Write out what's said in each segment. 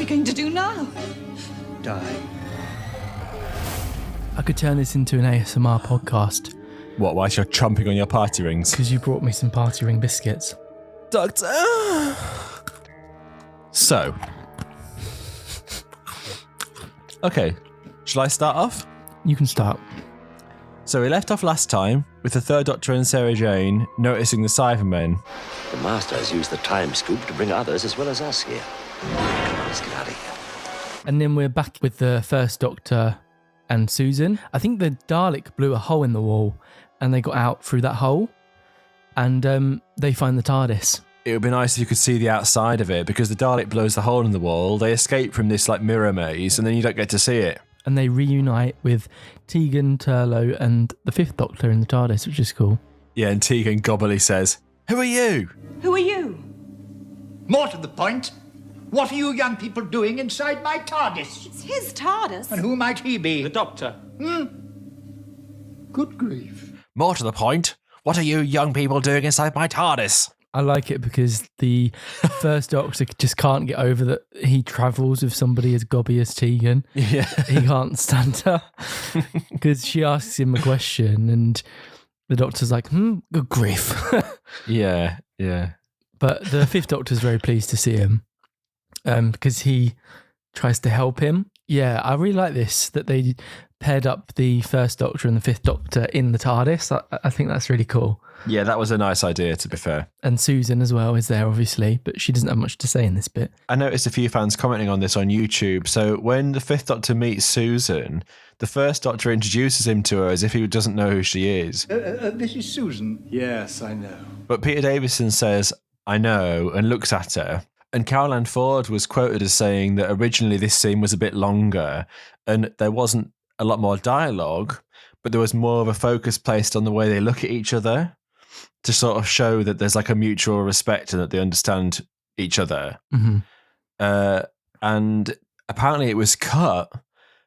we going to do now? Die. I could turn this into an ASMR podcast. What, whilst you're chomping on your party rings? Because you brought me some party ring biscuits. Doctor! So. Okay, shall I start off? You can start. So we left off last time with the Third Doctor and Sarah Jane noticing the Cybermen. The Master has used the time scoop to bring others as well as us here. Come on, let's get out of here. And then we're back with the First Doctor and Susan. I think the Dalek blew a hole in the wall and they got out through that hole and they find the TARDIS. It would be nice if you could see the outside of it because the Dalek blows the hole in the wall. They escape from this like mirror maze and then you don't get to see it. And they reunite with Tegan, Turlough and the Fifth Doctor in the TARDIS, which is cool. Yeah, and Tegan gobbly says, "Who are you?" Who are you? More to the point, what are you young people doing inside my TARDIS? It's his TARDIS. And who might he be? The Doctor. Good grief. More to the point, what are you young people doing inside my TARDIS? I like it because the First Doctor just can't get over that he travels with somebody as gobby as Tegan. Yeah. He can't stand her because she asks him a question and the Doctor's like, good grief. Yeah. But the Fifth Doctor's very pleased to see him because he tries to help him. Yeah, I really like this, that they paired up the First Doctor and the Fifth Doctor in the TARDIS. I think that's really cool. Yeah, that was a nice idea, to be fair. And Susan as well is there, obviously, but she doesn't have much to say in this bit. I noticed a few fans commenting on this on YouTube. So when the Fifth Doctor meets Susan, the First Doctor introduces him to her as if he doesn't know who she is. This is Susan. Yes, I know. But Peter Davison says, "I know," and looks at her. And Caroline Ford was quoted as saying that originally this scene was a bit longer and there wasn't a lot more dialogue, but there was more of a focus placed on the way they look at each other to sort of show that there's like a mutual respect and that they understand each other. Mm-hmm. And apparently it was cut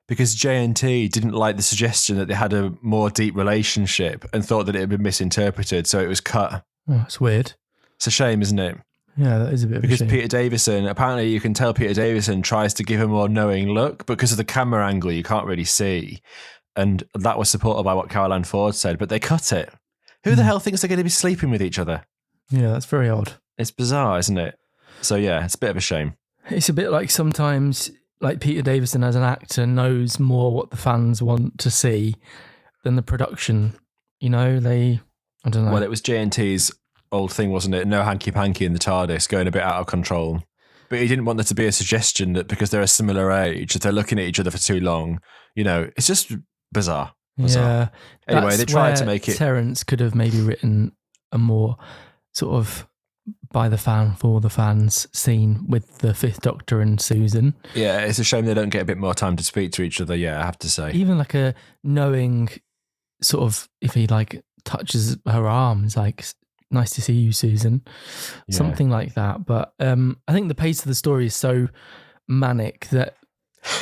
because JNT didn't like the suggestion that they had a more deep relationship and thought that it had been misinterpreted, so it was cut. Oh, it's weird. It's a shame, isn't it? Yeah, that is a bit Because of a shame. Peter Davison, apparently you can tell Peter Davison tries to give a more knowing look, but because of the camera angle, you can't really see. And that was supported by what Caroline Ford said, but they cut it. Who the hell thinks they're going to be sleeping with each other? Yeah, that's very odd. It's bizarre, isn't it? So yeah, it's a bit of a shame. It's a bit like sometimes, like Peter Davison as an actor knows more what the fans want to see than the production. You know, I don't know. Well, it was JNT's old thing, wasn't it? No hanky-panky in the TARDIS, going a bit out of control. But he didn't want there to be a suggestion that because they're a similar age, that they're looking at each other for too long. You know, it's just bizarre. Yeah. Anyway, That's they tried to where make it... Terence could have maybe written a more sort of by the fan, for the fans scene with the Fifth Doctor and Susan. Yeah, it's a shame they don't get a bit more time to speak to each other, yeah, I have to say. Even like a knowing sort of, if he like touches her arm, it's like, nice to see you, Susan. Yeah. Something like that. But I think the pace of the story is so manic that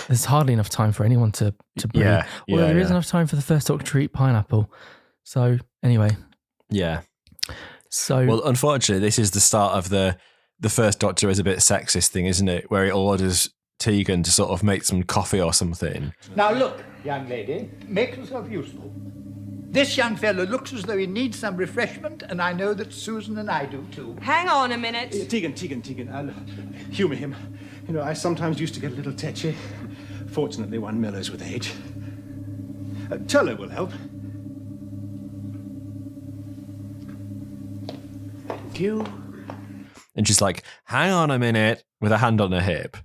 there's hardly enough time for anyone to breathe. Yeah, Although there is yeah. enough time for the First Doctor to eat pineapple. So anyway. Yeah. So Well, unfortunately, this is the start of the First Doctor is a bit sexist thing, isn't it? Where he orders Tegan to sort of make some coffee or something. Now look, young lady, make yourself useful. This young fellow looks as though he needs some refreshment, and I know that Susan and I do too. Hang on a minute. Tegan, I'll humour him. You know, I sometimes used to get a little tetchy. Fortunately, one mellows with age. Turlough will help. Thank you. And she's like, hang on a minute, with a hand on her hip.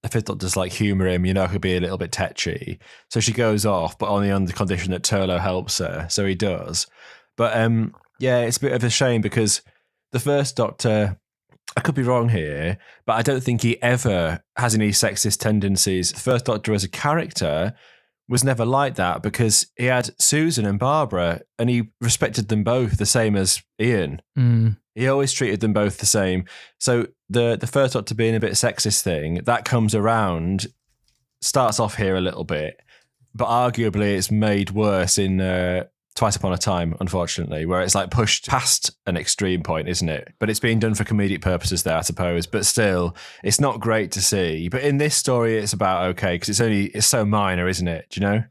The Fifth Doctor's like humour him, you know, could be a little bit tetchy. So she goes off, but only on the condition that Turlough helps her. So he does. But yeah, it's a bit of a shame because the First Doctor, I could be wrong here, but I don't think he ever has any sexist tendencies. The First Doctor as a character was never like that because he had Susan and Barbara and he respected them both the same as Ian. He always treated them both the same. So the First Doctor being a bit sexist thing, that comes around, starts off here a little bit, but arguably it's made worse in Twice Upon a Time, unfortunately, where it's like pushed past an extreme point, isn't it? But it's being done for comedic purposes there, I suppose. But still, it's not great to see. But in this story, it's about okay, because it's so minor, isn't it? Do you know?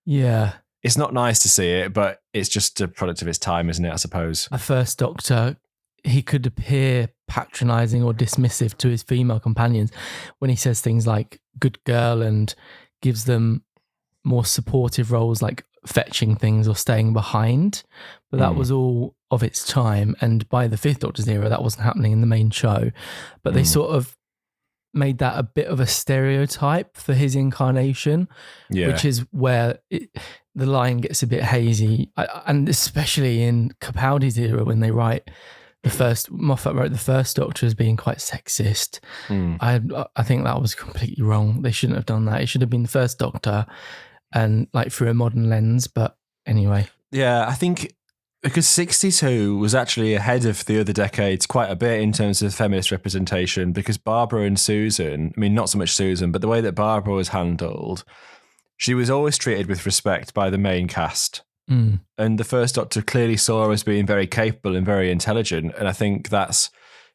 Yeah. It's not nice to see it, but it's just a product of its time, isn't it, I suppose? The First Doctor, he could appear patronising or dismissive to his female companions when he says things like good girl and gives them more supportive roles like fetching things or staying behind. But that was all of its time. And by the Fifth Doctor's era, that wasn't happening in the main show. But they sort of made that a bit of a stereotype for his incarnation, which is where the line gets a bit hazy. And especially in Capaldi's era, when they write Moffat wrote the First Doctor as being quite sexist. I think that was completely wrong. They shouldn't have done that. It should have been the First Doctor and like through a modern lens. But anyway. Yeah, I think because 62 was actually ahead of the other decades quite a bit in terms of feminist representation, because Barbara and Susan, I mean, not so much Susan, but the way that Barbara was handled, she was always treated with respect by the main cast. And the First Doctor clearly saw her as being very capable and very intelligent. And I think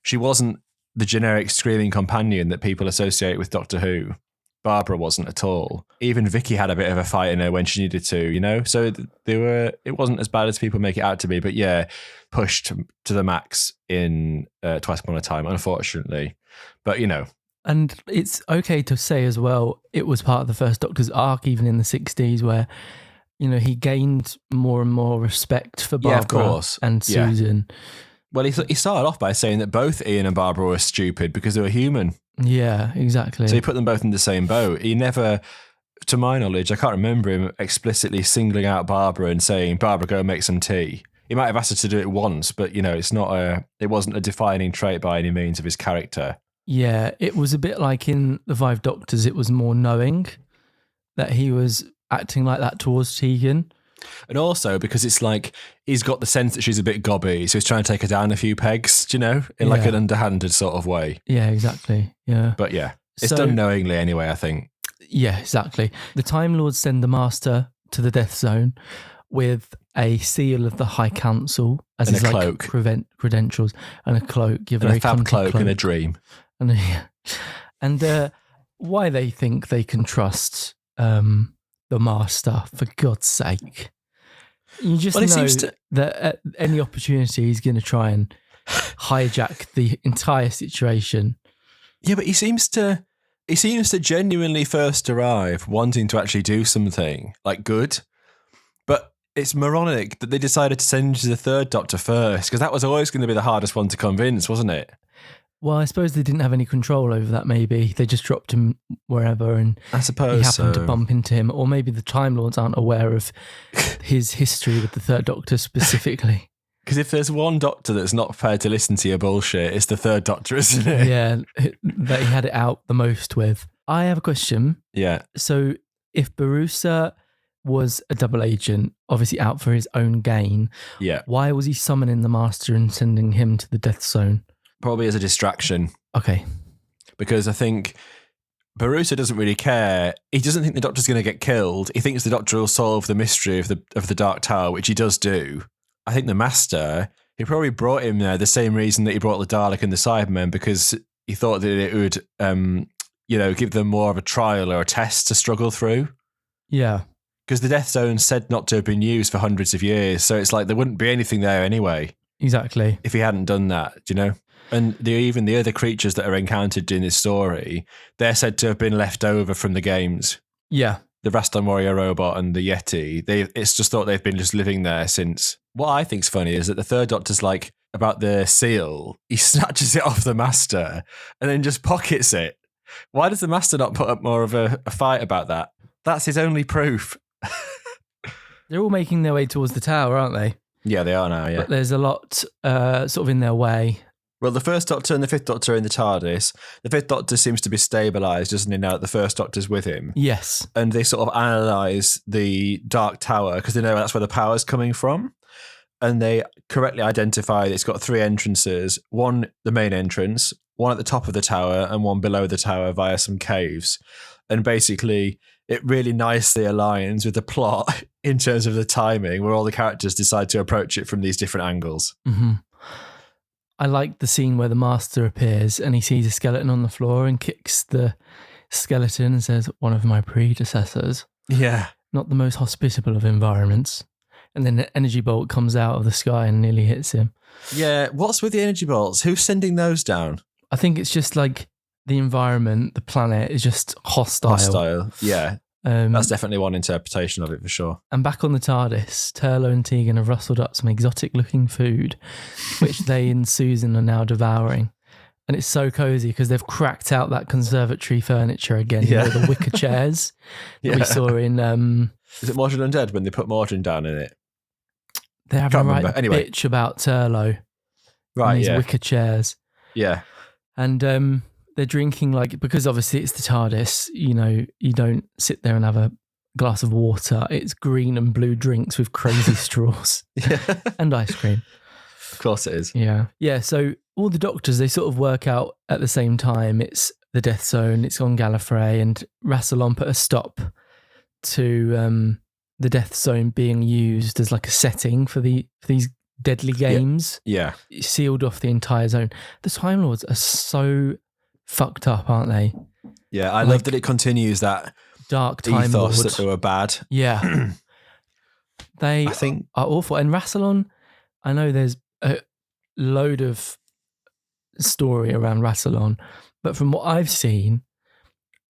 she wasn't the generic screaming companion that people associate with Doctor Who. Barbara wasn't at all. Even Vicky had a bit of a fight in her when she needed to, you know? So it wasn't as bad as people make it out to be, but yeah, pushed to the max in Twice Upon a Time, unfortunately. But, you know. And it's okay to say as well, it was part of the First Doctor's arc, even in the 60s, where, you know, he gained more and more respect for Barbara and Susan. Well, he started off by saying that both Ian and Barbara were stupid because they were human. Yeah, exactly. So he put them both in the same boat. He never, to my knowledge, I can't remember him explicitly singling out Barbara and saying, Barbara, go make some tea. He might have asked her to do it once, but, you know, it wasn't a defining trait by any means of his character. Yeah, it was a bit like in The Five Doctors, it was more knowing that he was acting like that towards Tegan. And also because it's like he's got the sense that she's a bit gobby, so he's trying to take her down a few pegs, you know, in like an underhanded sort of way. Yeah, exactly. Yeah. But yeah, it's done knowingly anyway, I think. Yeah, exactly. The Time Lords send the Master to the Death Zone with a seal of the High Council as his like credentials and a cloak. And a fab cloak and a dream. And why they think they can trust the Master, for God's sake. You just know that at any opportunity he's going to try and hijack the entire situation. Yeah, but he seems to genuinely first arrive wanting to actually do something like good. But it's moronic that they decided to send him to the Third Doctor first, because that was always going to be the hardest one to convince, wasn't it? Well, I suppose they didn't have any control over that, maybe. They just dropped him wherever and I suppose he happened to bump into him. Or maybe the Time Lords aren't aware of his history with the Third Doctor specifically. Because if there's one Doctor that's not prepared to listen to your bullshit, it's the Third Doctor, isn't it? Yeah, that he had it out the most with. I have a question. Yeah. So if Barusa was a double agent, obviously out for his own gain, why was he summoning the Master and sending him to the Death Zone? Probably as a distraction. Okay. Because I think Barusa doesn't really care. He doesn't think the Doctor's going to get killed. He thinks the Doctor will solve the mystery of the Dark Tower, which he does do. I think the Master, he probably brought him there the same reason that he brought the Dalek and the Cybermen, because he thought that it would, give them more of a trial or a test to struggle through. Yeah. Because the Death Zone said not to have been used for hundreds of years, so it's like there wouldn't be anything there anyway. Exactly. If he hadn't done that, you know? And even the other creatures that are encountered in this story, they're said to have been left over from the games. Yeah. The Raston Warrior Robot and the Yeti, it's just thought they've been just living there since. What I think's funny is that the Third Doctor's like, about the seal, he snatches it off the Master and then just pockets it. Why does the Master not put up more of a fight about that? That's his only proof. They're all making their way towards the tower, aren't they? Yeah, they are now, yeah. But there's a lot sort of in their way. Well, the First Doctor and the Fifth Doctor are in the TARDIS. The Fifth Doctor seems to be stabilised, doesn't he, now that the First Doctor's with him? Yes. And they sort of analyse the Dark Tower because they know that's where the power's coming from. And they correctly identify that it's got three entrances. One, the main entrance, one at the top of the tower, and one below the tower via some caves. And basically, it really nicely aligns with the plot in terms of the timing, where all the characters decide to approach it from these different angles. Mm-hmm. I like the scene where the master appears and he sees a skeleton on the floor and kicks the skeleton and says, "One of my predecessors." Yeah. Not the most hospitable of environments. And then the energy bolt comes out of the sky and nearly hits him. Yeah, what's with the energy bolts? Who's sending those down? I think it's just like the environment, the planet is just hostile. Yeah. That's definitely one interpretation of it for sure. And back on the TARDIS, Turlo and Tegan have rustled up some exotic-looking food, which they and Susan are now devouring. And it's so cozy because they've cracked out that conservatory furniture again. Yeah. You know, the wicker chairs that we saw in... Is it Mordred Undead when they put Mordred down in it? They have a right Anyway. bitch about Turlo. Right, and these yeah. wicker chairs. Yeah. And they're drinking, like, because obviously it's the TARDIS, you know, you don't sit there and have a glass of water. It's green and blue drinks with crazy straws and ice cream. Of course it is. Yeah. Yeah, so all the doctors, they sort of work out at the same time. It's the Death Zone, it's on Gallifrey, and Raston put a stop to the Death Zone being used as like a setting for these deadly games. Yeah. It sealed off the entire zone. The Time Lords are so fucked up, aren't they? Yeah, I love that it continues that dark Time ethos Lord. that they were bad. Yeah. They I think are awful. And Raston, I know there's a load of story around Raston, but from what I've seen,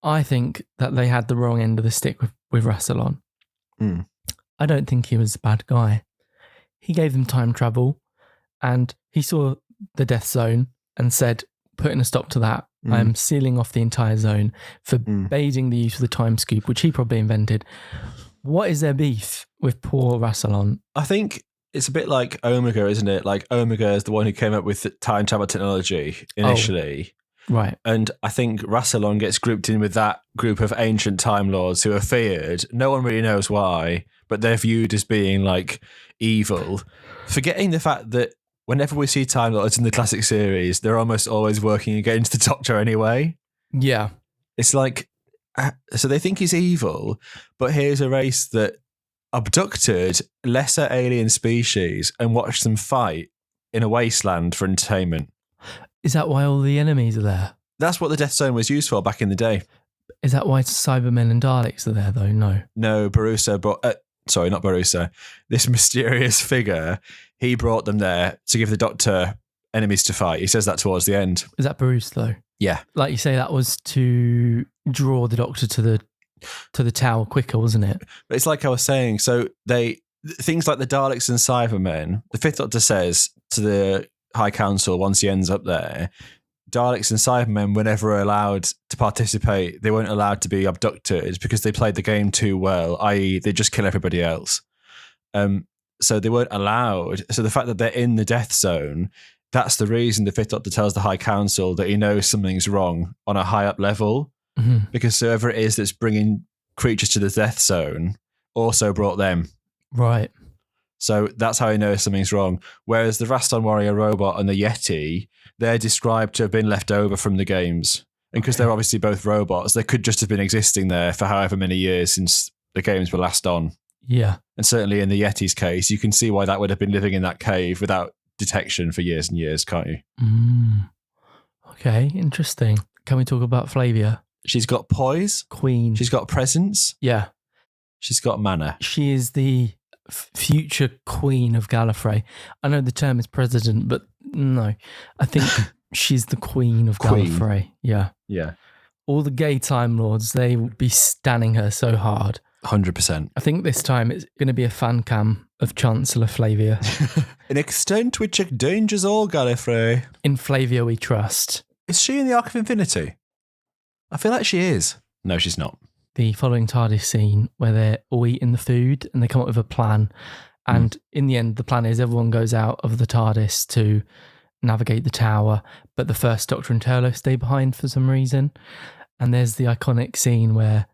I think that they had the wrong end of the stick with Raston. Mm. I don't think he was a bad guy. He gave them time travel and he saw the Death Zone and said, putting a stop to that, I am sealing off the entire zone, forbidding the use of the time scoop, which he probably invented. What is their beef with poor Raston? I think it's a bit like Omega, isn't it? Like Omega is the one who came up with the time travel technology initially. Right. And I think Raston gets grouped in with that group of ancient Time Lords who are feared. No one really knows why, but they're viewed as being like evil. Forgetting the fact that whenever we see Time Lords in the classic series, they're almost always working against the Doctor anyway. Yeah. It's like, so they think he's evil, but here's a race that abducted lesser alien species and watched them fight in a wasteland for entertainment. Is that why all the enemies are there? That's what the Death Zone was used for back in the day. Is that why Cybermen and Daleks are there, though? No. No, Barusa brought... sorry, not Barusa. This mysterious figure, he brought them there to give the Doctor enemies to fight. He says that towards the end. Is that Bruce, though? Yeah. Like you say, that was to draw the Doctor to the tower quicker, wasn't it? But it's like I was saying, so things like the Daleks and Cybermen, the Fifth Doctor says to the High Council once he ends up there, Daleks and Cybermen were never allowed to participate. They weren't allowed to be abducted because they played the game too well, i.e. they just kill everybody else. So they weren't allowed. So the fact that they're in the Death Zone, that's the reason the Fifth Doctor tells the High Council that he knows something's wrong on a high up level, because whoever it is that's bringing creatures to the Death Zone also brought them. Right. So that's how he knows something's wrong. Whereas the Raston Warrior robot and the Yeti, they're described to have been left over from the games. And because they're obviously both robots, they could just have been existing there for however many years since the games were last on. Yeah. And certainly in the Yeti's case, you can see why that would have been living in that cave without detection for years and years, can't you? Okay, interesting. Can we talk about Flavia? She's got poise. Queen. She's got presence. Yeah. She's got manner. She is the future queen of Gallifrey. I know the term is president, but no. I think she's the queen of Gallifrey. Yeah. Yeah. All the gay Time Lords, they will be standing her so hard. 100%. I think this time it's going to be a fan cam of Chancellor Flavia. An extent which endangers all Gallifrey. In Flavia we trust. Is she in the Ark of Infinity? I feel like she is. No, she's not. The following TARDIS scene where they're all eating the food and they come up with a plan. And in the end, the plan is everyone goes out of the TARDIS to navigate the tower, but the First Doctor and Turlo stay behind for some reason. And there's the iconic scene where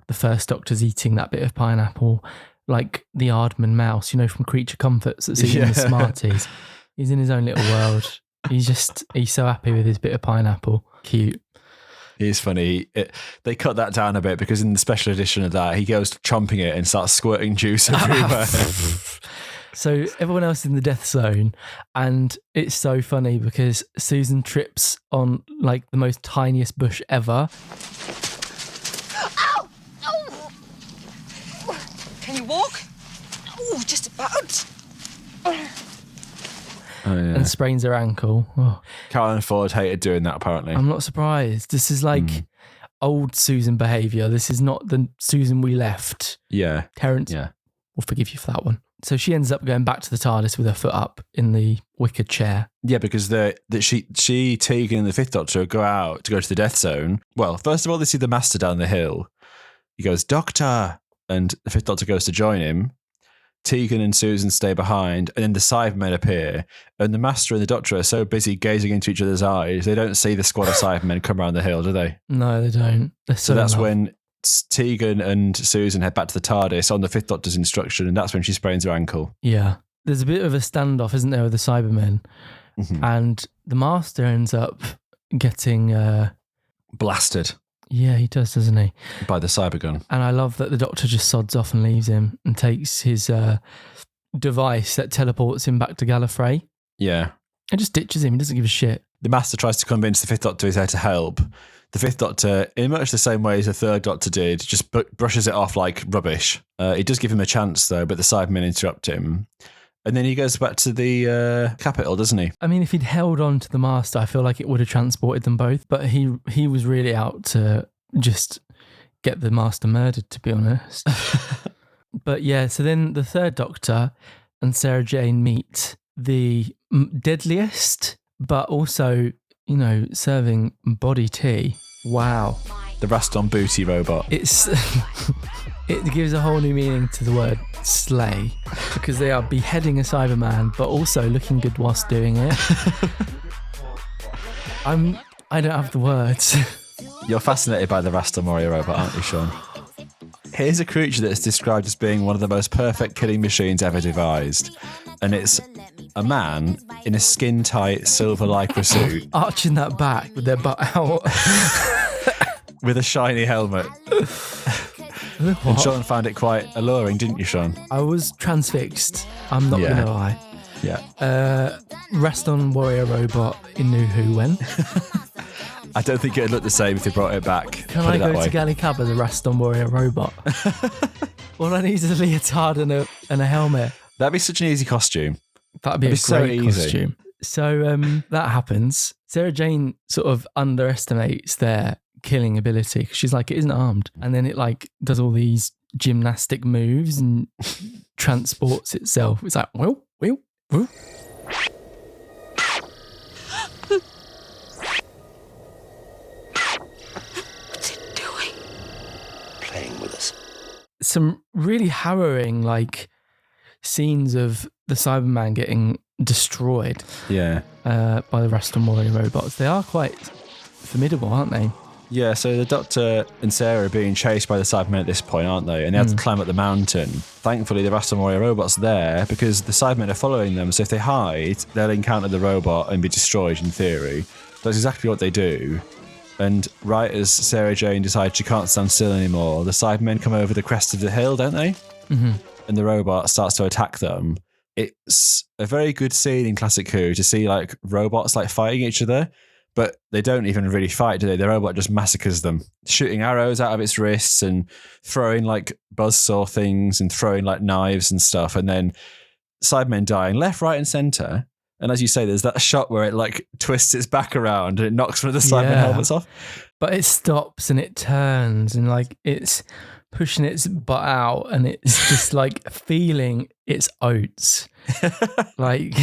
the First Doctor's eating that bit of pineapple, like the Aardman mouse, you know, from Creature Comforts that's eating the Smarties. He's in his own little world. He's so happy with his bit of pineapple. Cute. He's funny. They cut that down a bit because in the special edition of that, he goes chomping it and starts squirting juice everywhere. So everyone else is in the death zone, and it's so funny because Susan trips on like the most tiniest bush ever. Ow! Oh! Can you walk? Oh, just about. Oh, yeah. And sprains her ankle. Oh, Carolyn Ford hated doing that, apparently. I'm not surprised. This is like old Susan behaviour. This is not the Susan we left. Yeah. Terence, Yeah. we'll forgive you for that one. So she ends up going back to the TARDIS with her foot up in the wicker chair. Yeah, because she, Tegan, and the Fifth Doctor go out to go to the death zone. Well, first of all, they see the Master down the hill. He goes, "Doctor!" And the Fifth Doctor goes to join him. Tegan and Susan stay behind, and then the Cybermen appear. And the Master and the Doctor are so busy gazing into each other's eyes, they don't see the squad of Cybermen come around the hill, do they? No, they don't. They're So that's in love. when Tegan and Susan head back to the TARDIS on the Fifth Doctor's instruction, and that's when she sprains her ankle. Yeah. There's a bit of a standoff, isn't there, with the Cybermen? Mhm. And the Master ends up getting... Blasted yeah, he does, doesn't he? by the Cybergun. And I love that the Doctor just sods off and leaves him and takes his device that teleports him back to Gallifrey. Yeah. And just ditches him. He doesn't give a shit. The Master tries to convince the Fifth Doctor he's there to help. The Fifth Doctor, in much the same way as the Third Doctor did, just brushes it off like rubbish. He does give him a chance, though, but the Cybermen interrupt him. And then he goes back to the capital, doesn't he? I mean, if he'd held on to the Master, I feel like it would have transported them both. But he was really out to just get the Master murdered, to be honest. But yeah, so then the Third Doctor and Sarah Jane meet the deadliest, but also, you know, serving body tea. Wow. The Raston booty robot. It's it gives a whole new meaning to the word slay, because they are beheading a Cyberman but also looking good whilst doing it. I don't have the words. You're fascinated by the Raston warrior robot, aren't you, Sean? Here's a creature that's described as being one of the most perfect killing machines ever devised. And it's a man in a skin-tight silver lycra suit Arching that back with their butt out. with a shiny helmet. And Sean found it quite alluring, didn't you, Sean? I was transfixed. I'm not Yeah. gonna lie. Yeah. Raston warrior robot in New Who when? I don't think it'd look the same if they brought it back. Can Put I it that go way. to Gallicab as a Raston warrior robot? All I need is a leotard and a helmet. That'd be such an easy costume. That'd be a It'd be so great easy. costume. So that happens. Sarah Jane sort of underestimates their killing ability because she's like, it isn't armed. And then it like does all these gymnastic moves and transports itself. It's like, whoa. What's it doing? Playing with us. Some really harrowing like scenes of the Cyberman getting destroyed Yeah. by the Raston warrior robots. They are quite formidable, aren't they? Yeah, so the Doctor and Sarah are being chased by the Cybermen at this point, aren't they? And they have to climb up the mountain. Thankfully, the Raston warrior robot's there because the Cybermen are following them. So if they hide, they'll encounter the robot and be destroyed, in theory. That's exactly what they do. And right as Sarah Jane decides she can't stand still anymore, the Cybermen come over the crest of the hill, don't they? Mm-hmm. And the robot starts to attack them. It's a very good scene in Classic Who to see like robots like fighting each other. But they don't even really fight, do they? The robot just massacres them, shooting arrows out of its wrists and throwing like buzzsaw things and throwing like knives and stuff. And then Cybermen dying left, right, and centre. And as you say, there's that shot where it like twists its back around and it knocks one of the Cybermen helmets off. But it stops and it turns and like it's pushing its butt out and it's just like feeling its oats. Like,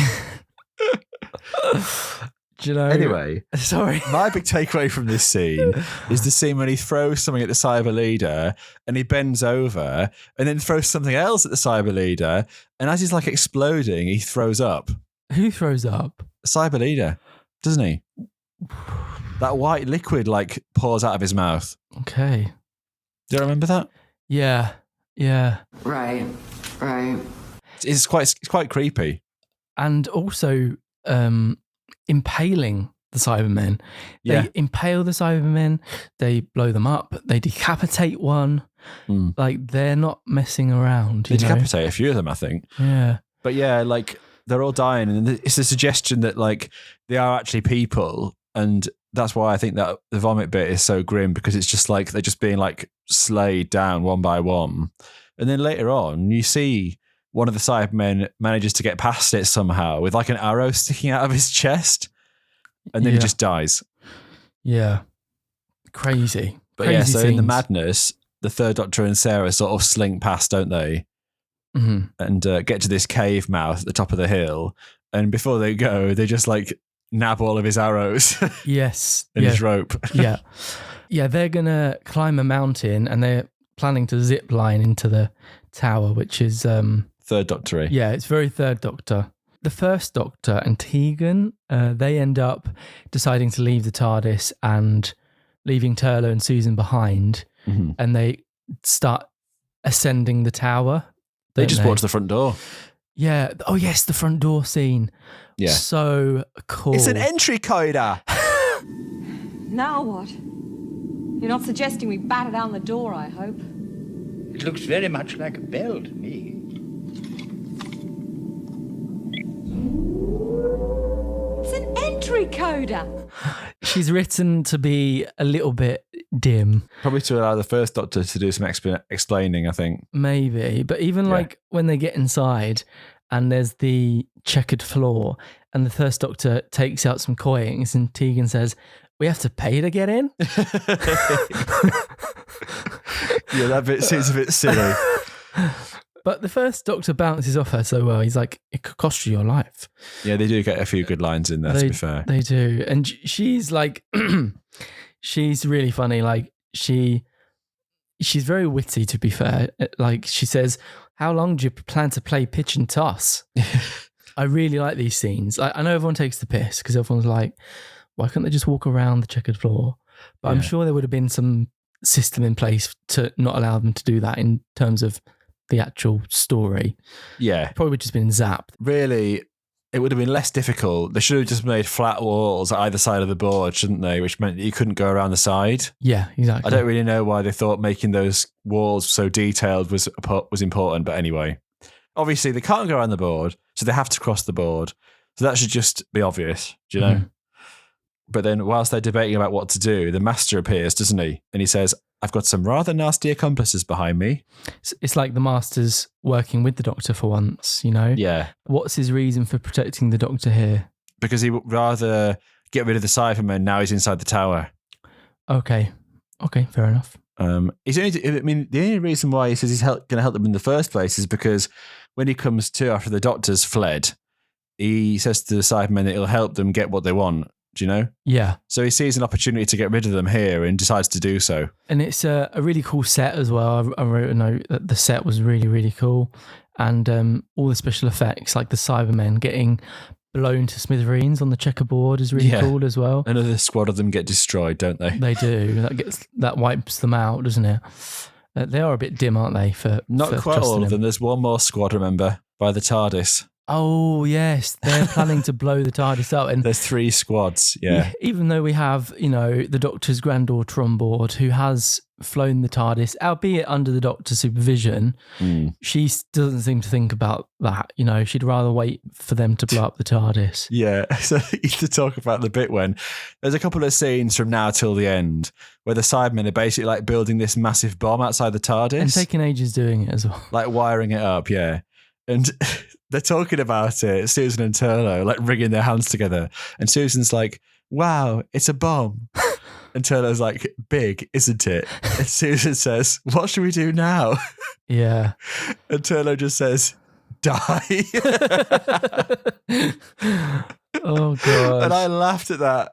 do you know? Anyway, sorry. my big takeaway from this scene is the scene when he throws something at the cyber leader and he bends over and then throws something else at the cyber leader. And as he's like exploding, he throws up. Who throws up? The cyber leader, doesn't he? That white liquid like pours out of his mouth. Okay. Do you remember that? Yeah. Right. It's quite creepy. And also impaling the Cybermen. They impale the Cybermen, they blow them up, they decapitate one. Like, they're not messing around. They decapitate a few of them, I think. Yeah. But yeah, like, they're all dying, and it's a suggestion that, like, they are actually people, and that's why I think that the vomit bit is so grim, because it's just like they're just being, like, slayed down one by one. And then later on, you see one of the Cybermen manages to get past it somehow with, like, an arrow sticking out of his chest, and then he just dies. Yeah. Crazy. But Crazy so scenes. in the madness, the Third Doctor and Sarah sort of slink past, don't they? And get to this cave mouth at the top of the hill. And before they go, they just, like, nab all of his arrows. Yes. And his rope. Yeah. Yeah, they're going to climb a mountain, and they're planning to zip line into the tower, which is... Third Doctor-y. Yeah, it's very Third Doctor. The First Doctor and Tegan, they end up deciding to leave the TARDIS and leaving Turlo and Susan behind, and they start ascending the tower. They just walk to the front door. Yeah. Oh, yes, the front door scene. Yeah. So cool. It's an entry corridor. Now what? You're not suggesting we batter down the door, I hope. It looks very much like a bell to me. It's an entry coder. She's written to be a little bit dim. Probably to allow the First Doctor to do some explaining, I think. Maybe. But even like when they get inside and there's the checkered floor and the First Doctor takes out some coins and Tegan says, "We have to pay to get in?" Yeah, that bit seems a bit silly. But the First Doctor bounces off her so well. He's like, "It could cost you your life." Yeah, they do get a few good lines in there, to be fair. They do. And she's like, she's really funny. Like, she's very witty, to be fair. Like, she says, "How long do you plan to play pitch and toss?" I really like these scenes. I know everyone takes the piss because everyone's like, why couldn't they just walk around the checkered floor? But I'm sure there would have been some system in place to not allow them to do that in terms of the actual story. Yeah. Probably just been zapped. Really, it would have been less difficult. They should have just made flat walls at either side of the board, shouldn't they? Which meant that you couldn't go around the side. Yeah, exactly. I don't really know why they thought making those walls so detailed was important, but anyway. Obviously, they can't go around the board, so they have to cross the board. So that should just be obvious, do you know? But then whilst they're debating about what to do, the Master appears, doesn't he? And he says, "I've got some rather nasty accomplices behind me." It's like the Master's working with the Doctor for once, you know? Yeah. What's his reason for protecting the Doctor here? Because he would rather get rid of the Cybermen now he's inside the tower. Okay, fair enough. The only reason why he says he's going to help them in the first place is because when he comes to after the Doctor's fled, he says to the Cybermen that he'll help them get what they want. Do you know? Yeah. So he sees an opportunity to get rid of them here and decides to do so. And it's a really cool set as well. I wrote a note that the set was really, really cool. And all the special effects, like the Cybermen getting blown to smithereens on the checkerboard is really cool as well. Another squad of them get destroyed, don't they? They do. That wipes them out, doesn't it? They are a bit dim, aren't they? Not for quite all of him. them. There's one more squad, remember, by the TARDIS. Oh, yes. They're planning to blow the TARDIS up. And there's 3 squads, yeah. Even though we have, the Doctor's granddaughter on board who has flown the TARDIS, albeit under the Doctor's supervision, she doesn't seem to think about that. She'd rather wait for them to blow up the TARDIS. Yeah. So to talk about the bit when there's a couple of scenes from now till the end where the Cybermen are basically like building this massive bomb outside the TARDIS. And taking ages doing it as well. Like wiring it up, yeah. And they're talking about it, Susan and Turlo, like wringing their hands together. And Susan's like, "Wow, it's a bomb." And Turlo's like, "Big, isn't it?" And Susan says, "What should we do now?" Yeah. And Turlo just says, "Die." Oh, God. And I laughed at that.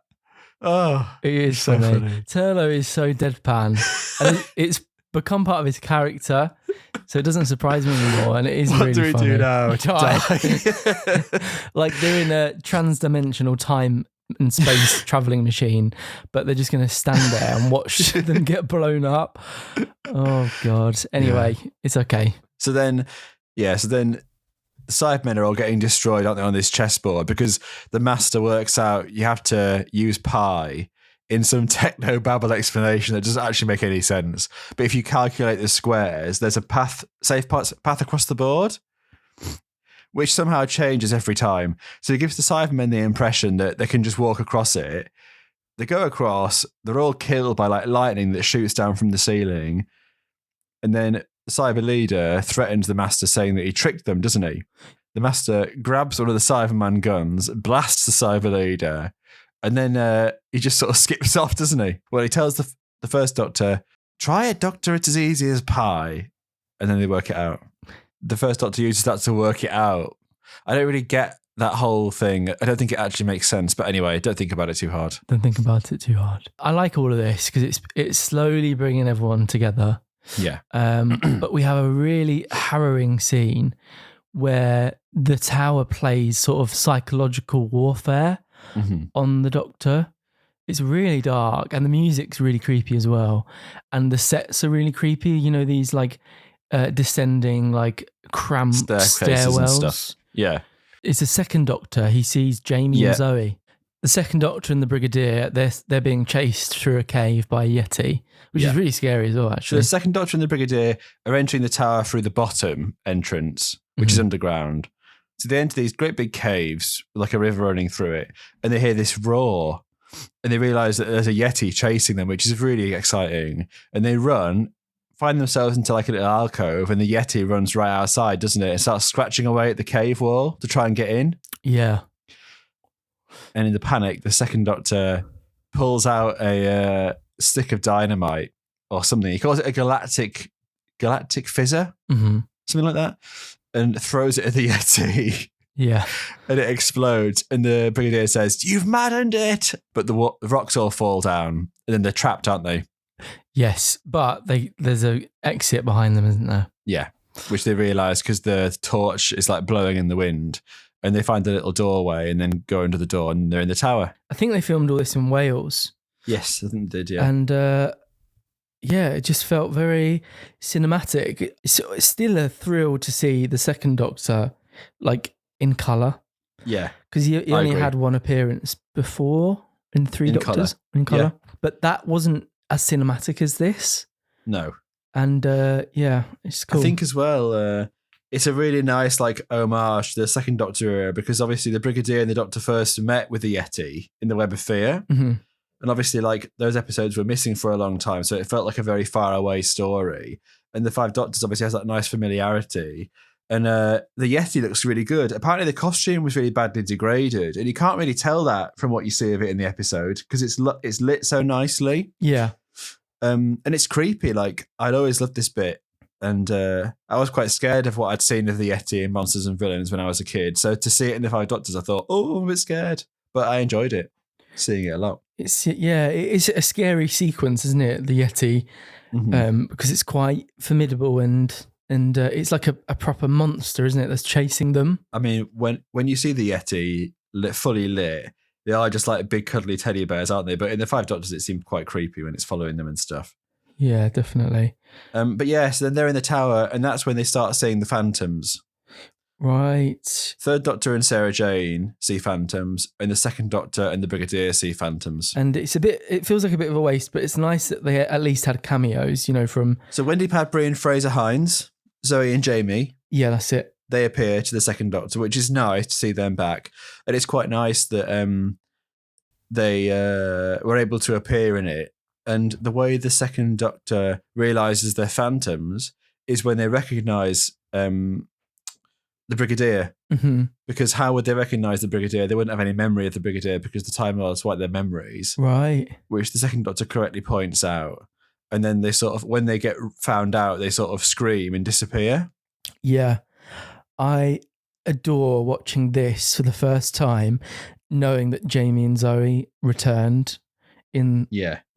Oh, it is so funny. Turlo is so deadpan. And it's become part of his character. So it doesn't surprise me anymore, and it is really funny. What do we do now? Die. Like they're in a trans-dimensional time and space traveling machine, but they're just going to stand there and watch them get blown up. Oh, God. Anyway, It's okay. So then the Cybermen are all getting destroyed, aren't they, on this chessboard? Because the Master works out you have to use pi in some techno-babble explanation that doesn't actually make any sense. But if you calculate the squares, there's a safe path across the board, which somehow changes every time. So it gives the Cybermen the impression that they can just walk across it. They go across, they're all killed by like lightning that shoots down from the ceiling. And then the Cyber leader threatens the Master, saying that he tricked them, doesn't he? The Master grabs one of the Cyberman guns, blasts the Cyber leader, and then he just sort of skips off, doesn't he? Well, he tells the First Doctor, "Try it, Doctor, it's as easy as pi." And then they work it out. The First Doctor uses that to work it out. I don't really get that whole thing. I don't think it actually makes sense. But anyway, don't think about it too hard. Don't think about it too hard. I like all of this because it's slowly bringing everyone together. Yeah. But we have a really harrowing scene where the tower plays sort of psychological warfare on the Doctor. It's really dark and the music's really creepy as well. And the sets are really creepy. You know, these like descending, like cramped stairwells and stuff. Yeah. It's the second Doctor. He sees Jamie and Zoe. The second Doctor and the Brigadier, they're being chased through a cave by a Yeti, which is really scary as well, actually. So the second Doctor and the Brigadier are entering the tower through the bottom entrance, which is underground. So they enter these great big caves with like a river running through it, and they hear this roar, and they realise that there's a Yeti chasing them, which is really exciting. And they run, find themselves into like a little alcove, and the Yeti runs right outside, doesn't it? It starts scratching away at the cave wall to try and get in. Yeah. And in the panic, the second Doctor pulls out a stick of dynamite or something. He calls it a galactic fizzer, something like that, and throws it at the Yeti. Yeah. And it explodes. And the Brigadier says, "You've maddened it." But the rocks all fall down. And then they're trapped, aren't they? Yes. But there's an exit behind them, isn't there? Yeah. Which they realise because the torch is like blowing in the wind. And they find a little doorway and then go under the door and they're in the tower. I think they filmed all this in Wales. Yes, I think they did, yeah. And it just felt very cinematic. It's still a thrill to see the second Doctor like in colour. Yeah. Because he only had one appearance before in Three Doctors. In colour. Yeah. But that wasn't as cinematic as this. No. And it's cool. I think as well, it's a really nice like homage to the second Doctor era, because obviously the Brigadier and the Doctor first met with the Yeti in the Web of Fear. Mm-hmm. And obviously like those episodes were missing for a long time. So it felt like a very far away story. And the Five Doctors obviously has that nice familiarity. And the Yeti looks really good. Apparently the costume was really badly degraded. And you can't really tell that from what you see of it in the episode because it's lit so nicely. Yeah. And it's creepy. Like I'd always loved this bit. And I was quite scared of what I'd seen of the Yeti in Monsters and Villains when I was a kid. So to see it in the Five Doctors, I thought, oh, I'm a bit scared. But I enjoyed it, seeing it a lot. It's a scary sequence, isn't it? The Yeti, because it's quite formidable and it's like a proper monster, isn't it? That's chasing them. I mean, when you see the Yeti fully lit, they are just like big cuddly teddy bears, aren't they? But in the Five Doctors, it seemed quite creepy when it's following them and stuff. Yeah, definitely. But yes, then they're in the tower, and that's when they start seeing the phantoms. Right. Third Doctor and Sarah Jane see phantoms, and the second Doctor and the Brigadier see phantoms. And it feels like a bit of a waste, but it's nice that they at least had cameos, from... So Wendy Padbury and Fraser Hines, Zoe and Jamie. Yeah, that's it. They appear to the second Doctor, which is nice to see them back. And it's quite nice that they were able to appear in it. And the way the second Doctor realises they're phantoms is when they recognise the Brigadier. Mm-hmm. Because how would they recognise the Brigadier? They wouldn't have any memory of the Brigadier because the Time Lords wipe their memories. Right. Which the second Doctor correctly points out. And then they sort of, when they get found out, they sort of scream and disappear. Yeah. I adore watching this for the first time, knowing that Jamie and Zoe returned in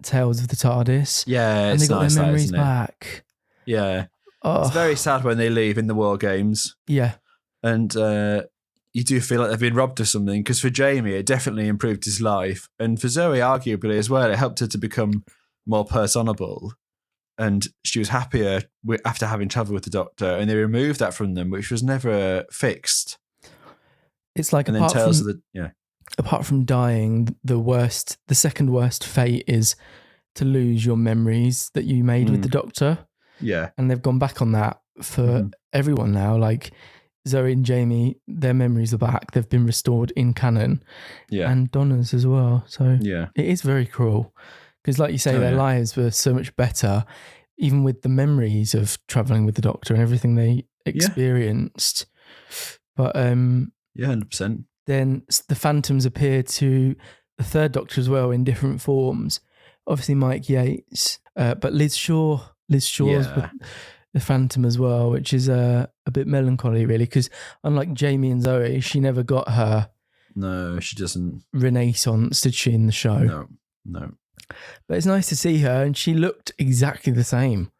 Tales of the TARDIS. Yeah, and they got their memories back. Yeah. Oh. It's very sad when they leave in the War Games. Yeah. And you do feel like they've been robbed of something, because for Jamie, it definitely improved his life. And for Zoe, arguably as well, it helped her to become more personable. and she was happier after having travelled with the Doctor, and they removed that from them, which was never fixed. It's like, and apart then Tales from, of the apart from dying, the second worst fate is to lose your memories that you made with the Doctor. Yeah. And they've gone back on that for everyone now. Like Zoe and Jamie, their memories are back. They've been restored in canon. Yeah. And Donna's as well. So Yeah. it is very cruel. Because like you say, their lives were so much better, even with the memories of travelling with the Doctor and everything they experienced. But 100%. then the Phantoms appear to the third Doctor as well in different forms. Obviously Mike Yates, but Liz Shaw's with the Phantom as well, which is a bit melancholy really, because unlike Jamie and Zoe, she never got her she doesn't renaissance, did she, in the show? No. But it's nice to see her, and she looked exactly the same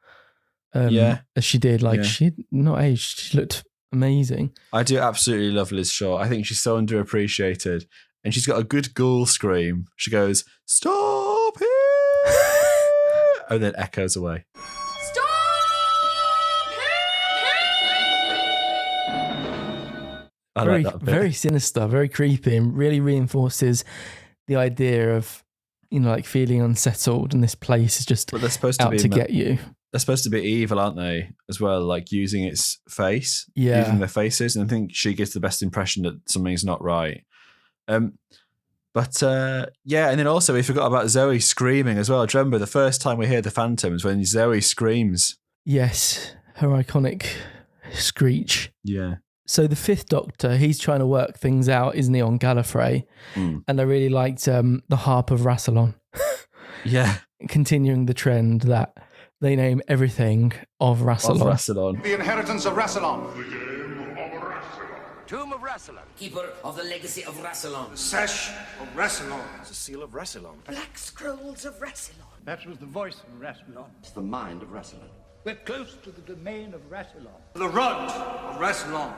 as she did. Like she'd not aged. She looked amazing. I do absolutely love Liz Shaw. I think she's so underappreciated, and she's got a good ghoul scream. She goes, "Stop here!" and then echoes away. I very, like that bit. Very sinister, very creepy, and really reinforces the idea of, like feeling unsettled, and this place is just But they're supposed out to be to get you. They're supposed to be evil, aren't they? As well, like using its face, Yeah. using their faces, and I think she gives the best impression that something's not right. And then also we forgot about Zoe screaming as well. Do you remember the first time we hear the Phantoms when Zoe screams? Yes, her iconic screech. Yeah. So the fifth Doctor, he's trying to work things out, isn't he, on Gallifrey? And I really liked the Harp of Rassilon. Yeah. Continuing the trend that they name everything of Rassilon. The inheritance of Rassilon. Tomb of Rassilon. Keeper of the legacy of Rassilon. The sash of Rassilon. The seal of Rassilon. Black scrolls of Rassilon. That was the voice of Raston. It's the mind of Rassilon. We're close to the domain of Rassilon. The rod of Rassilon.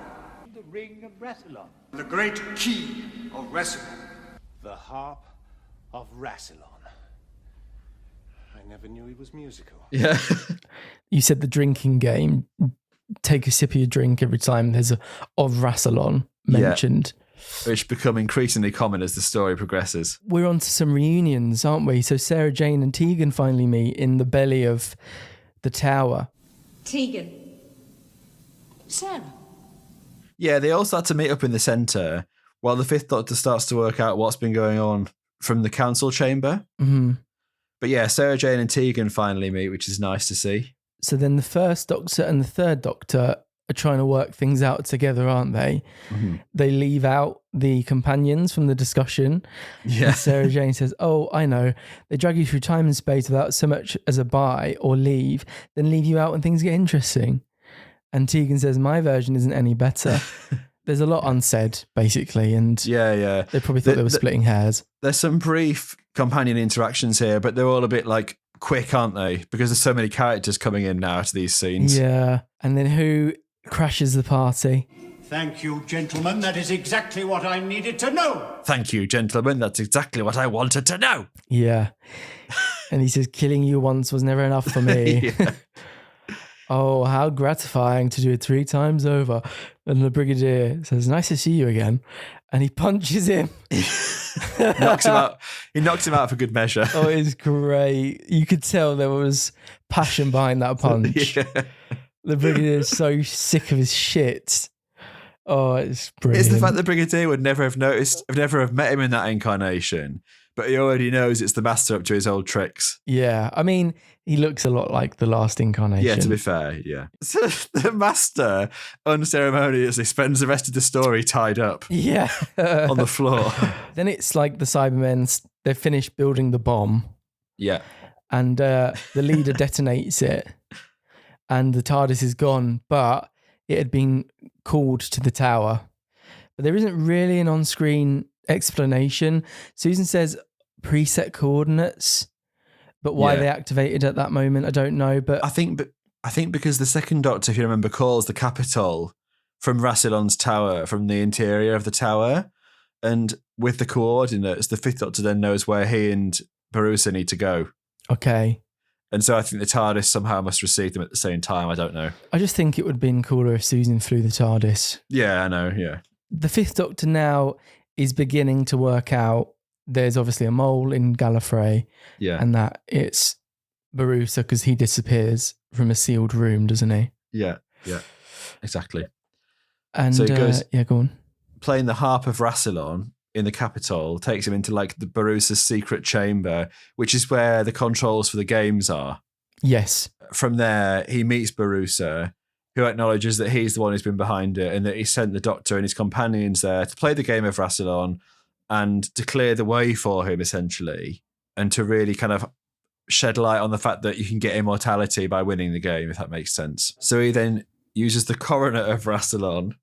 The ring of Rassilon. The great key of Rassilon. The harp of Rassilon. I never knew he was musical. Yeah. You said the drinking game. Take a sip of your drink every time there's a of Rassilon mentioned. Yeah. Which become increasingly common as the story progresses. We're on to some reunions, aren't we? So Sarah Jane and Tegan finally meet in the belly of the tower. Tegan. Sarah. Yeah, they all start to meet up in the centre while the Fifth Doctor starts to work out what's been going on from the council chamber. Mm-hmm. But yeah, Sarah Jane and Tegan finally meet, which is nice to see. So then the first Doctor and the third Doctor are trying to work things out together, aren't they? Mm-hmm. They leave out the companions from the discussion. Yeah. And Sarah Jane says, "Oh, I know. They drag you through time and space without so much as a bye or leave, then leave you out when things get interesting." And Tegan says, "My version isn't any better." There's a lot unsaid, basically, and yeah. they probably thought they were splitting hairs. There's some brief companion interactions here, but they're all a bit like quick, aren't they? Because there's so many characters coming in now to these scenes. Yeah. And then who crashes the party? Thank you, gentlemen. That is exactly what I needed to know. Thank you, gentlemen. That's exactly what I wanted to know. Yeah. And he says, "Killing you once was never enough for me." Yeah. Oh, how gratifying to do it 3 times over. And the Brigadier says, "Nice to see you again." And he punches him. Knocks him out. He knocks him out for good measure. Oh, it's great. You could tell there was passion behind that punch. Yeah. The Brigadier is so sick of his shit. Oh, it's brilliant. It's the fact that Brigadier would never have met him in that incarnation, but he already knows it's the Master up to his old tricks. Yeah, I mean, he looks a lot like the last incarnation. Yeah, to be fair, yeah. So the Master unceremoniously spends the rest of the story tied up. Yeah. On the floor. Then it's like the Cybermen, they've finished building the bomb. Yeah. And the leader detonates it. And the TARDIS is gone, but it had been called to the tower. But there isn't really an on-screen explanation. Susan says preset coordinates, but why they activated at that moment, I don't know. But I think because the second Doctor, if you remember, calls the capital from Rassilon's tower, from the interior of the tower, and with the coordinates, the Fifth Doctor then knows where he and Barusa need to go. Okay. And so I think the TARDIS somehow must receive them at the same time. I don't know. I just think it would have been cooler if Susan flew the TARDIS. Yeah, I know. Yeah. The Fifth Doctor now is beginning to work out there's obviously a mole in Gallifrey, and that it's Barusa because he disappears from a sealed room, doesn't he? Yeah, exactly. And so he goes, go on. Playing the harp of Rassilon in the Capitol takes him into like the Barusa's secret chamber, which is where the controls for the games are. Yes. From there, he meets Barusa, who acknowledges that he's the one who's been behind it and that he sent the Doctor and his companions there to play the game of Rassilon and to clear the way for him, essentially, and to really kind of shed light on the fact that you can get immortality by winning the game, if that makes sense. So he then uses the coronet of Rassilon,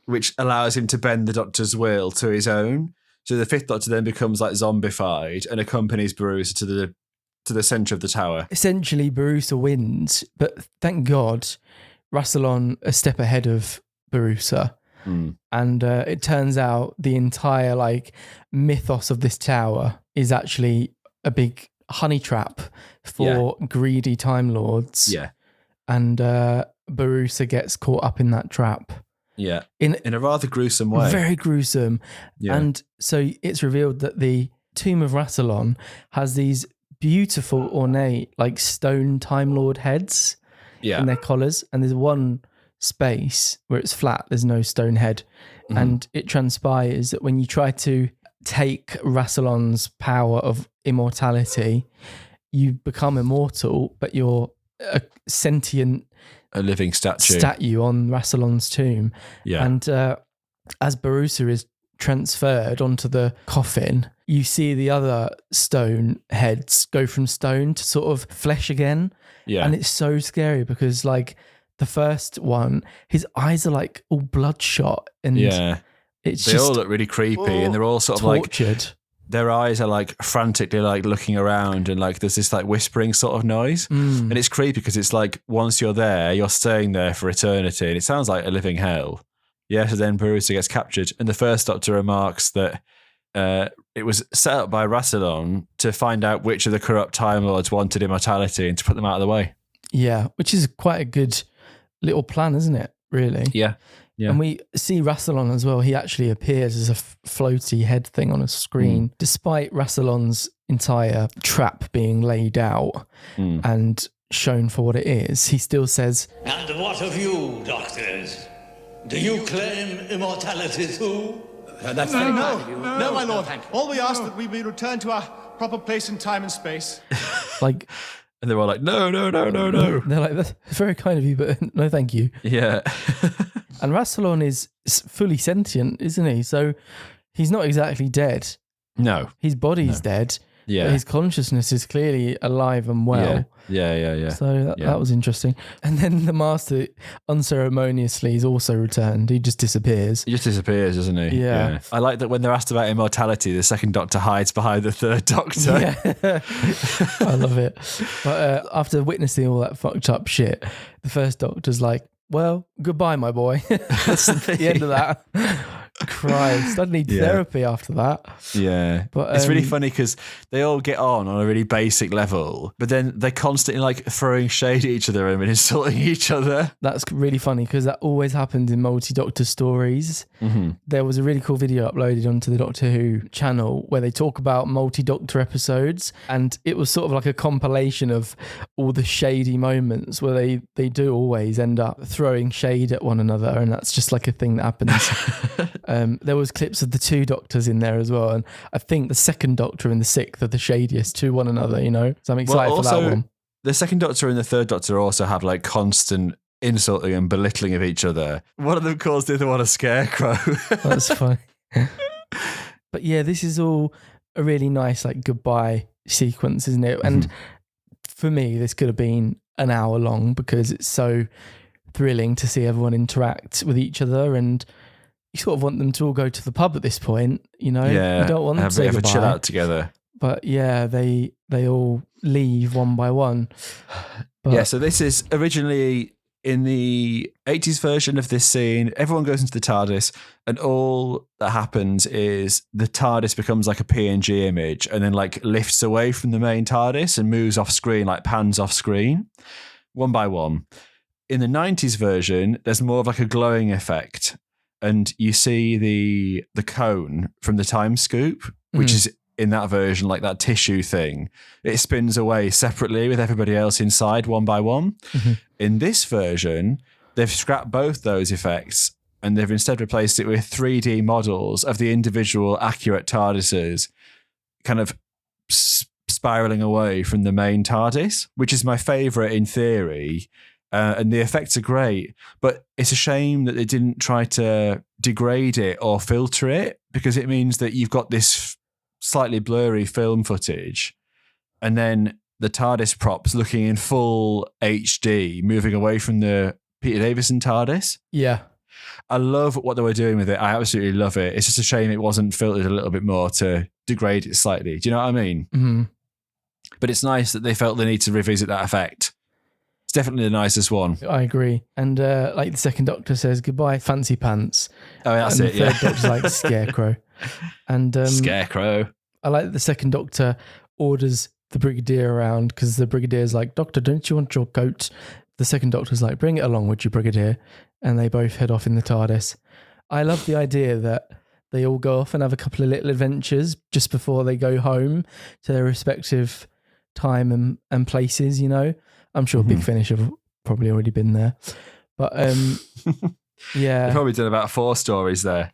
which allows him to bend the Doctor's will to his own. So the Fifth Doctor then becomes like zombified and accompanies Barusa to the centre of the tower. Essentially, Barusa wins, but thank God, Rassilon a step ahead of Barusa. And it turns out the entire like mythos of this tower is actually a big honey trap for greedy Time Lords. Yeah. And Barusa gets caught up in that trap. Yeah. In a rather gruesome way. Very gruesome. Yeah. And so it's revealed that the tomb of Rassilon has these beautiful, ornate, like stone Time Lord heads in their collars. And there's one space where it's flat, there's no stone head. And it transpires that when you try to take Rassilon's power of immortality, you become immortal, but you're a sentient, a living statue on Rassilon's tomb. Yeah. And as Barusa is transferred onto the coffin, you see the other stone heads go from stone to sort of flesh again. Yeah. And it's so scary because like the first one, his eyes are like all bloodshot and it's they all look really creepy and they're all sort of tortured. Like their eyes are like frantically like looking around and like there's this like whispering sort of noise and it's creepy because it's like once you're there, you're staying there for eternity and it sounds like a living hell. Yeah, so then Barusa gets captured and the First Doctor remarks that it was set up by Rassilon to find out which of the corrupt Time Lords wanted immortality and to put them out of the way. Yeah, which is quite a good little plan, isn't it, really? Yeah. Yeah. And we see Rassilon as well. He actually appears as a floaty head thing on a screen, despite Rassilon's entire trap being laid out and shown for what it is. He still says, "And what of you, doctors? Do you claim immortality too?" That's no, my lord. All we ask that we be returned to our proper place in time and space. Like, and they're all like, no. They're like, that's very kind of you, but no, thank you. Yeah. And Rassilon is fully sentient, isn't he? So he's not exactly dead. No. His body's dead. Yeah. But his consciousness is clearly alive and well. Yeah. So that was interesting. And then the Master unceremoniously is also returned. He just disappears. He just disappears, doesn't he? Yeah. I like that when they're asked about immortality, the Second Doctor hides behind the Third Doctor. Yeah. I love it. But after witnessing all that fucked up shit, the First Doctor's like, well, goodbye, my boy. That's the end of that. Christ, I'd need therapy after that. Yeah. But it's really funny because they all get on a really basic level, but then they're constantly like throwing shade at each other and insulting each other. That's really funny because that always happens in multi-Doctor stories. There was a really cool video uploaded onto the Doctor Who channel where they talk about multi-Doctor episodes, and it was sort of like a compilation of all the shady moments where they do always end up throwing shade at one another, and that's just like a thing that happens. There was clips of the two Doctors in there as well, and I think the Second Doctor and the Sixth are the shadiest to one another, you know? So I'm excited for that one. The Second Doctor and the Third Doctor also have like constant insulting and belittling of each other. One of them calls the other one a scarecrow. That's funny. But yeah, this is all a really nice like goodbye sequence, isn't it? And for me, this could have been an hour long because it's so thrilling to see everyone interact with each other, and you sort of want them to all go to the pub at this point, you know? Yeah, you don't want them to say have a goodbye. chill out together. But yeah, they all leave one by one. But yeah, so this is originally in the 80s version of this scene, everyone goes into the TARDIS and all that happens is the TARDIS becomes like a PNG image and then like lifts away from the main TARDIS and moves off screen, like pans off screen, one by one. In the 90s version, there's more of like a glowing effect and you see the cone from the time scoop, which is in that version, like that tissue thing. It spins away separately with everybody else inside one by one. In this version, they've scrapped both those effects and they've instead replaced it with 3D models of the individual accurate TARDISes kind of spiraling away from the main TARDIS, which is my favourite in theory. And the effects are great, but it's a shame that they didn't try to degrade it or filter it because it means that you've got this slightly blurry film footage and then the TARDIS props looking in full HD moving away from the Peter Davison TARDIS. Yeah. I love what they were doing with it. I absolutely love it. It's just a shame it wasn't filtered a little bit more to degrade it slightly. Do you know what I mean? Mm-hmm. But it's nice that they felt the need to revisit that effect. It's definitely the nicest one. I agree. And like the second Doctor says, goodbye, fancy pants. Oh, that's and it, the third yeah. Doctor's like, Scarecrow. And Scarecrow. I like that the second Doctor orders the Brigadier around because the Brigadier's like, Doctor, don't you want your coat? The second Doctor's like, bring it along, would you, Brigadier? And they both head off in the TARDIS. I love the idea that they all go off and have a couple of little adventures just before they go home to their respective time and places, you know? I'm sure Big Finish have probably already been there. But yeah. They've probably done about 4 stories there.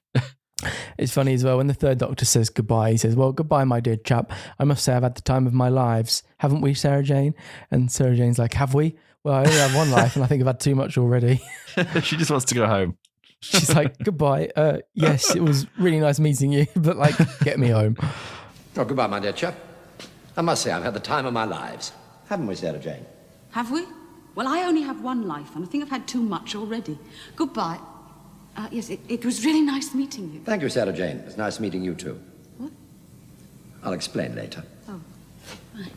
It's funny as well, when the third Doctor says goodbye, he says, well, goodbye, my dear chap. I must say I've had the time of my lives. Haven't we, Sarah Jane? And Sarah Jane's like, have we? Well, I only have one life and I think I've had too much already. She just wants to go home. She's like, goodbye. Yes, it was really nice meeting you, but like, get me home. Oh, goodbye, my dear chap. I must say I've had the time of my lives. Haven't we, Sarah Jane? Have we? Well, I only have one life, and I think I've had too much already. Goodbye. Yes, it was really nice meeting you. Thank you, Sarah Jane. It's nice meeting you, too. What? I'll explain later. Oh, right.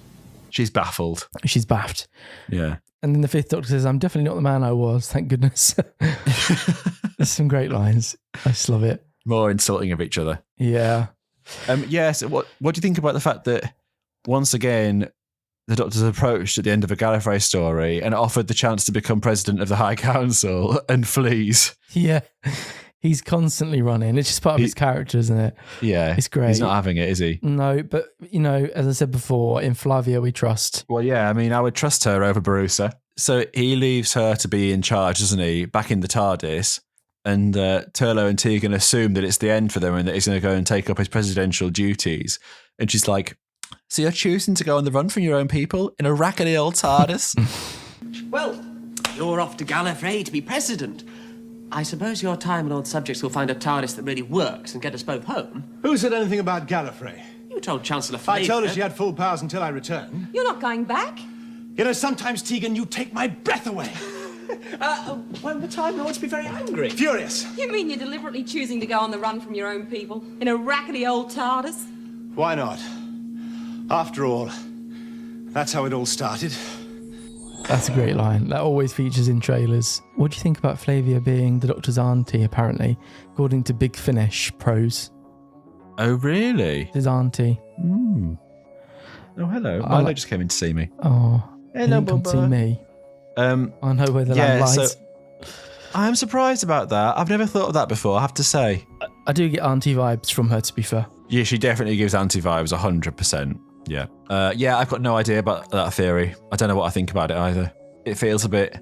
She's baffled. She's baffed. Yeah. And then the fifth Doctor says, I'm definitely not the man I was, thank goodness. There's some great lines. I just love it. More insulting of each other. Yeah. Yes. What do you think about the fact that once again, the Doctor's approached at the end of a Gallifrey story and offered the chance to become president of the High Council and flees? Yeah. He's constantly running. It's just part of his character, isn't it? Yeah. It's great. He's not having it, is he? No, but, you know, as I said before, in Flavia we trust. Well, yeah, I mean, I would trust her over Barusa. So he leaves her to be in charge, doesn't he, back in the TARDIS. And Turlo and Tegan assume that it's the end for them and that he's going to go and take up his presidential duties. And she's like, so you're choosing to go on the run from your own people in a rackety old TARDIS? Well, you're off to Gallifrey to be president. I suppose your Time Lord subjects will find a TARDIS that really works and get us both home. Who said anything about Gallifrey? You told Chancellor Flavia. I told her she had full powers until I returned. You're not going back? You know, sometimes, Tegan, you take my breath away. Won't the Time Lords be very angry? Furious. You mean you're deliberately choosing to go on the run from your own people in a rackety old TARDIS? Why not? After all, that's how it all started. That's a great line. That always features in trailers. What do you think about Flavia being the Doctor's auntie, apparently, according to Big Finish prose? Oh, really? His auntie. Oh, hello. Milo just came in to see me. Oh, Hello, he didn't come Bubba. see me. I know where the land lies. So I'm surprised about that. I've never thought of that before, I have to say. I do get auntie vibes from her, to be fair. Yeah, she definitely gives anti-vibes 100%. Yeah. Yeah, I've got no idea about that theory. I don't know what I think about it either. It feels a bit...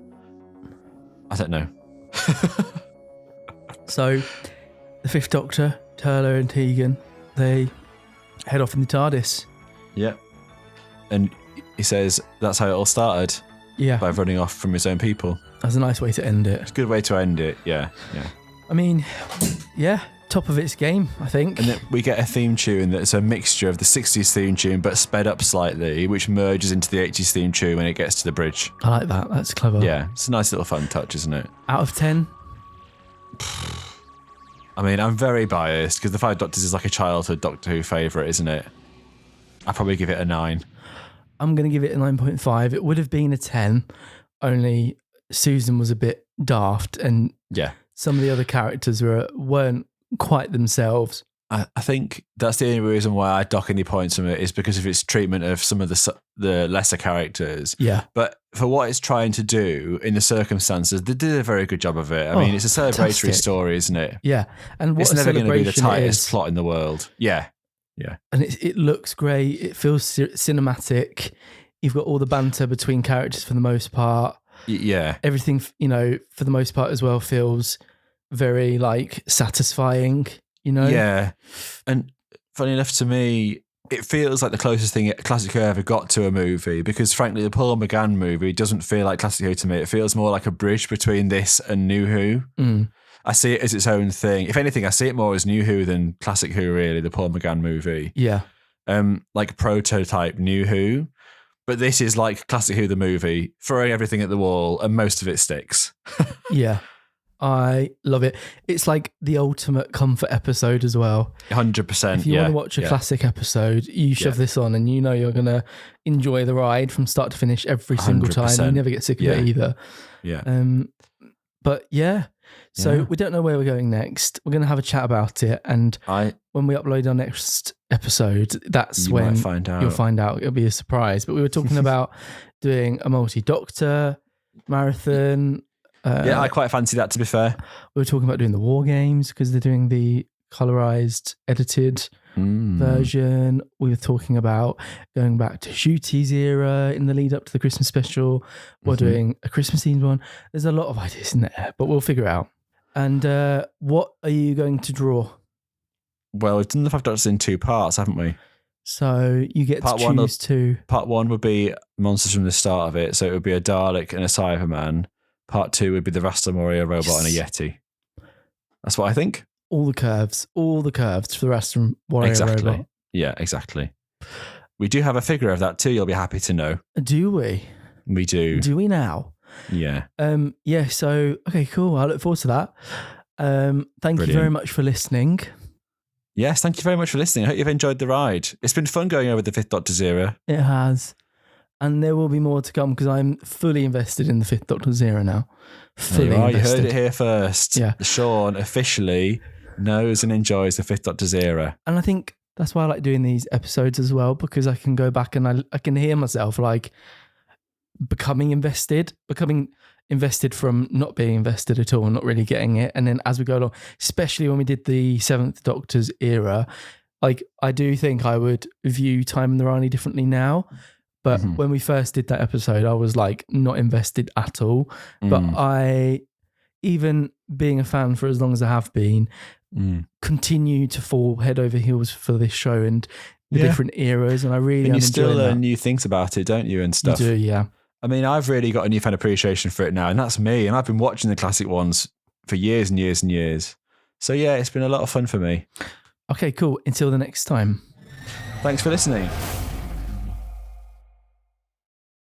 I don't know. So, the Fifth Doctor, Turlo and Tegan, they head off in the TARDIS. Yeah. And he says that's how it all started. Yeah. By running off from his own people. That's a nice way to end it. It's a good way to end it, yeah. I mean, yeah, top of its game, I think. And then we get a theme tune that's a mixture of the 60s theme tune but sped up slightly, which merges into the 80s theme tune when it gets to the bridge. I like that. That's clever. Yeah, it's a nice little fun touch, isn't it? Out of 10? I mean, I'm very biased because The Five Doctors is like a childhood Doctor Who favourite, isn't it? I'd probably give it a 9. I'm going to give it a 9.5. It would have been a 10, only Susan was a bit daft, and some of the other characters weren't quite themselves. I think that's the only reason why I dock any points from it is because of its treatment of some of the lesser characters. Yeah. But for what it's trying to do in the circumstances, they did a very good job of it. I mean, it's a celebratory story, isn't it? Yeah. And it's never going to be the tightest plot in the world. Yeah. Yeah. And it looks great. It feels cinematic. You've got all the banter between characters for the most part. Yeah. Everything, for the most part as well, feels very satisfying. Yeah. And funny enough to me, it feels like the closest thing Classic Who ever got to a movie because frankly, the Paul McGann movie doesn't feel like Classic Who to me. It feels more like a bridge between this and New Who. Mm. I see it as its own thing. If anything, I see it more as New Who than Classic Who, really, the Paul McGann movie. Yeah. Like prototype New Who. But this is like Classic Who, the movie, throwing everything at the wall and most of it sticks. Yeah. I love it. It's like the ultimate comfort episode as well. 100%. If you want to watch a classic episode, you shove this on and you're going to enjoy the ride from start to finish every single 100%. time. You never get sick of it either. Yeah. But yeah. So we don't know where we're going next. We're going to have a chat about it. And when we upload our next episode, that's when might find out. You'll find out. It'll be a surprise. But we were talking about doing a multi-doctor marathon. Yeah, I quite fancy that, to be fair. We were talking about doing the War Games because they're doing the colorized, edited version. We were talking about going back to Shooty's era in the lead up to the Christmas special. We're doing a Christmas themed one. There's a lot of ideas in there, but we'll figure it out. And what are you going to draw? Well, we've done the 5 Doctors in 2 parts, haven't we? So you get to choose 2. Part 1 would be monsters from the start of it. So it would be a Dalek and a Cyberman. Part 2 would be the Raston Warrior robot and a Yeti. That's what I think. All the curves for the Raston Warrior robot. Yeah, exactly. We do have a figure of that too, you'll be happy to know. Do we? We do. Do we now? Yeah. Yeah, so, okay, cool. I look forward to that. Thank you very much for listening. Yes, thank you very much for listening. I hope you've enjoyed the ride. It's been fun going over the 5th Doctor's era. It has. And there will be more to come because I'm fully invested in the 5th Doctor's era now. Fully invested. You heard it here first. Yeah. Sean officially knows and enjoys the 5th Doctor's era. And I think that's why I like doing these episodes as well, because I can go back and I can hear myself becoming invested from not being invested at all, not really getting it. And then as we go along, especially when we did the 7th Doctor's era, I do think I would view Time and the Rani differently now. But when we first did that episode, I was not invested at all. But I, even being a fan for as long as I have been, continue to fall head over heels for this show and the different eras. And I really am you still enjoying learn that. new things about it, don't you, and stuff? You do, yeah. I mean, I've really got a newfound appreciation for it now, and that's me. And I've been watching the classic ones for years and years and years. So yeah, it's been a lot of fun for me. Okay, cool. Until the next time. Thanks for listening.